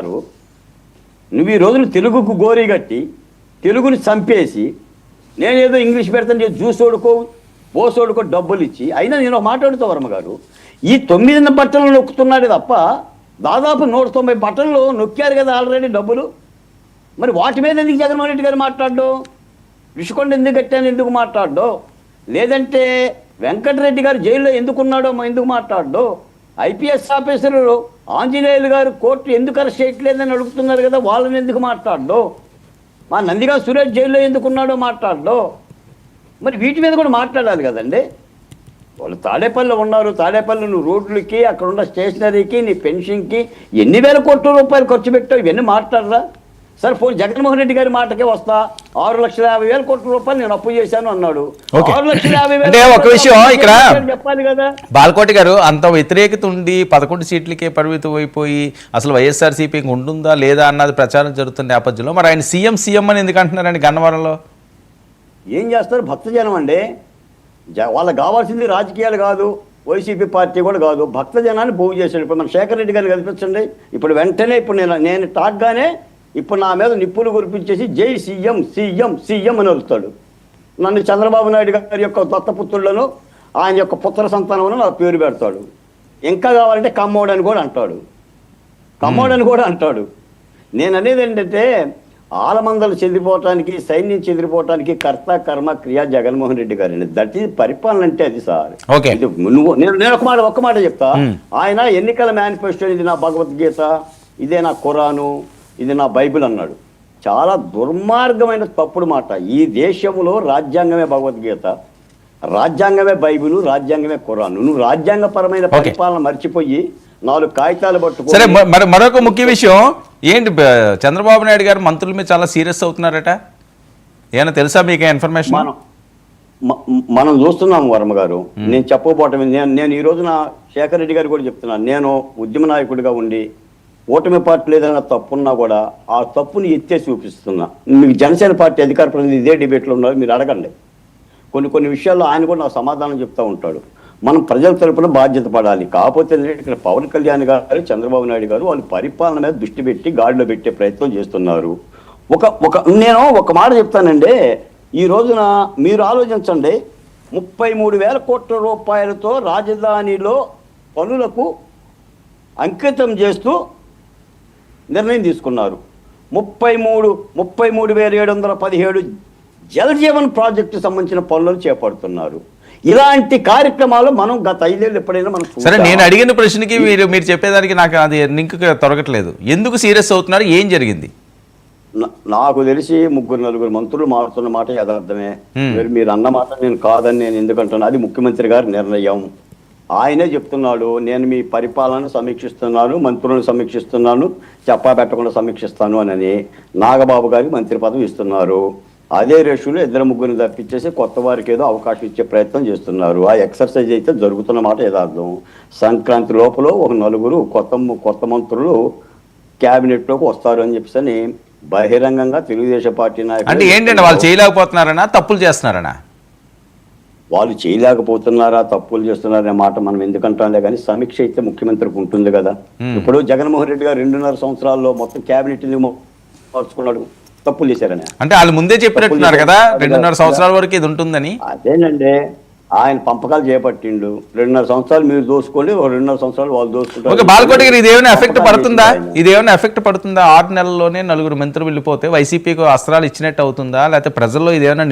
గారు, నువ్వు ఈ రోజున తెలుగుకు గోరీ కట్టి తెలుగుని చంపేసి నేనేదో ఇంగ్లీష్ పెడతాను జ్యూస్ ఓడుకో బోసోడుకో డబ్బులు ఇచ్చి అయినా నేను ఒక మాట్లాడుతా వర్మ గారు, ఈ 9 బట్టలు నొక్కుతున్నాడు తప్ప దాదాపు 190 బట్టలు నొక్కారు కదా ఆల్రెడీ డబ్బులు. మరి వాటి మీద ఎందుకు జగన్మోహన్ రెడ్డి గారు మాట్లాడ్డు? రిషికొండ ఎందుకు కట్టాను ఎందుకు మాట్లాడ్డు? లేదంటే వెంకటరెడ్డి గారు జైల్లో ఎందుకున్నాడో ఎందుకు మాట్లాడ్డు? ఐపీఎస్ ఆఫీసరు ఆంజనేయులు గారు కోర్టు ఎందుకు అరెస్ట్ చేయట్లేదని అడుగుతున్నారు కదా, వాళ్ళని ఎందుకు మాట్లాడ్డు? మా నందిగా సురేష్ జైల్లో ఎందుకున్నాడో మాట్లాడ్డు? మరి వీటి మీద కూడా మాట్లాడాలి కదండి. వాళ్ళు తాడేపల్లిలో ఉన్నారు, తాడేపల్లి నువ్వు రోడ్లకి అక్కడ ఉన్న స్టేషనరీకి నీ పెన్షన్కి ఎన్ని వేల కోట్ల రూపాయలు ఖర్చు పెట్టావు, ఇవన్నీ మాట్లాడరా? సార్ ఫోన్ జగన్మోహన్ రెడ్డి గారి మాటకే వస్తా, 6,50,000 కోట్ల రూపాయలు నేను అప్పు చేశాను అన్నాడు. 6,50,000 ఇక్కడ చెప్పాలి కదా. బాలకోటి గారు, అంత వ్యతిరేకత ఉండి 11 సీట్లకే పరిమితం అయిపోయి అసలు వైఎస్ఆర్సీపీ ఉంటుందా లేదా అన్నది ప్రచారం జరుగుతున్న నేపథ్యంలో మరి ఆయన సీఎం అని ఎందుకు అంటున్నారండి గన్నవరంలో? ఏం చేస్తారు భక్తజనం అండి, వాళ్ళకి కావాల్సింది రాజకీయాలు కాదు, వైసీపీ పార్టీ కూడా కాదు, భక్తజనాన్ని పోగు చేశాడు. ఇప్పుడు మన శేఖర్ రెడ్డి గారిని కనిపించండి, ఇప్పుడు వెంటనే ఇప్పుడు నేను టాక్గానే ఇప్పుడు నా మీద నిప్పులు కురిపించేసి జై సీఎం సీఎం సీఎం అని అరుస్తాడు. నన్ను చంద్రబాబు నాయుడు గారి యొక్క దత్తపుత్రులను ఆయన యొక్క పుత్ర సంతానమును నా పేరు పెడతాడు. ఇంకా కావాలంటే కమ్మోడని కూడా అంటాడు, కమ్మోడని కూడా అంటాడు. నేను అనేది ఏంటంటే ఆలమందలు చెదిరిపోవటానికి సైన్యం చెదిరిపోవటానికి కర్త కర్మ క్రియ జగన్మోహన్ రెడ్డి గారండి. దట్ ఈజ్ పరిపాలన అంటే అది సార్. నేను ఒక్క మాట చెప్తా. ఆయన ఎన్నికల మేనిఫెస్టో ఇది నా భగవద్గీత, ఇదే నా ఖురాను, ఇది నా బైబిల్ అన్నాడు. చాలా దుర్మార్గమైన తప్పుడు మాట. ఈ దేశంలో రాజ్యాంగమే భగవద్గీత, రాజ్యాంగమే బైబిల్, రాజ్యాంగమే ఖురాను. నువ్వు రాజ్యాంగపరమైన పరిపాలన మర్చిపోయి 4 కాగితాలు పట్టుకో. సరే, మరొక ముఖ్య విషయం ఏంటి, చంద్రబాబు నాయుడు గారు మంత్రుల మీద చాలా సీరియస్ అవుతున్నారట, ఏమైనా తెలుసా మీకు ఇన్ఫర్మేషన్? మనం చూస్తున్నాము వర్మ గారు. నేను చెప్పబోవటం నేను ఈ రోజున శేఖర్ రెడ్డి గారు కూడా చెప్తున్నాను. నేను ఉద్యమ నాయకుడిగా ఉండి ఓటమి పార్టీలో ఏదైనా తప్పున్నా కూడా ఆ తప్పుని ఎత్తేసి చూపిస్తున్నా. మీకు జనసేన పార్టీ అధికార ప్రతినిధి ఇదే డిబేట్లో ఉన్నారు, మీరు అడగండి. కొన్ని విషయాల్లో ఆయన కూడా నాకు సమాధానం చెప్తూ ఉంటాడు. మనం ప్రజల తరపున బాధ్యత పడాలి. కాకపోతే ఇక్కడ పవన్ కళ్యాణ్ గారు చంద్రబాబు నాయుడు గారు వాళ్ళు పరిపాలన మీద దృష్టి పెట్టి గాడిలో పెట్టే ప్రయత్నం చేస్తున్నారు. నేను ఒక మాట చెప్తానండి. ఈ రోజున మీరు ఆలోచించండి, 33,000 కోట్ల రూపాయలతో రాజధానిలో పనులకు అంకితం చేస్తూ నిర్ణయం తీసుకున్నారు. 33,717 జల్ జీవన్ ప్రాజెక్టు సంబంధించిన పనులను చేపడుతున్నారు. ఇలాంటి కార్యక్రమాలు మనం గత 5 ఏళ్ళు ఎప్పుడైనా మనం. సరే, నేను అడిగిన ప్రశ్నకి మీరు చెప్పేదానికి నాకు అది లింక్ తొరగట్లేదు. ఎందుకు సీరియస్ అవుతున్నారు, ఏం జరిగింది? నాకు తెలిసి 3-4 మంత్రులు మారుతున్న మాట యథార్థమే. మీరు అన్న మాట నేను కాదని నేను ఎందుకంటున్నా, అది ముఖ్యమంత్రి గారి నిర్ణయం. ఆయనే చెప్తున్నాడు, నేను మీ పరిపాలన సమీక్షిస్తున్నాను, మంత్రులను సమీక్షిస్తున్నాను, చెప్పా పెట్టకుండా సమీక్షిస్తాను అని. నాగబాబు గారికి మంత్రి పదవి ఇస్తున్నారు. అదే రేషులో 2-3 తప్పించేసి కొత్త వారికి ఏదో అవకాశం ఇచ్చే ప్రయత్నం చేస్తున్నారు. ఆ ఎక్సర్సైజ్ అయితే జరుగుతున్న మాట యథార్థం. సంక్రాంతి లోపల ఒక 4 కొత్త మంత్రులు క్యాబినెట్లోకి వస్తారు అని చెప్పేసి బహిరంగంగా తెలుగుదేశం పార్టీ నాయకులు. అంటే ఏంటంటే వాళ్ళు చేయలేకపోతున్నారనా, తప్పులు చేస్తున్నారనా? వాళ్ళు చేయలేకపోతున్నారా, తప్పులు చేస్తున్నారనే మాట మనం ఎందుకంటాంలే కానీ సమీక్ష అయితే ముఖ్యమంత్రికి ఉంటుంది కదా. ఇప్పుడు జగన్మోహన్ రెడ్డి గారు 2.5 సంవత్సరాల్లో మొత్తం క్యాబినెట్ మార్చుకున్నాడు, తప్పులు చేశారని. అంటే వాళ్ళు ముందే చెప్పినట్టున్నారు కదా 2.5 సంవత్సరాల వరకు ఇది ఉంటుందని. అదేనండి, ఆయన పంపకాలు చేపట్టిండు. 2.5 సంవత్సరాలు మీరు దోసుకోండి, 2.5 సంవత్సరాలు వాళ్ళు దోసుకుంటారు. బాలకోటి గారు, ఇదేమైనా ఎఫెక్ట్ పడుతుందా? 6 నెలల్లోనే 4 మంత్రులు వెళ్ళిపోతే వైసీపీకి అస్త్రాలు ఇచ్చినట్టు అవుతుందా, లేకపోతే ప్రజల్లో ఇదేమైనా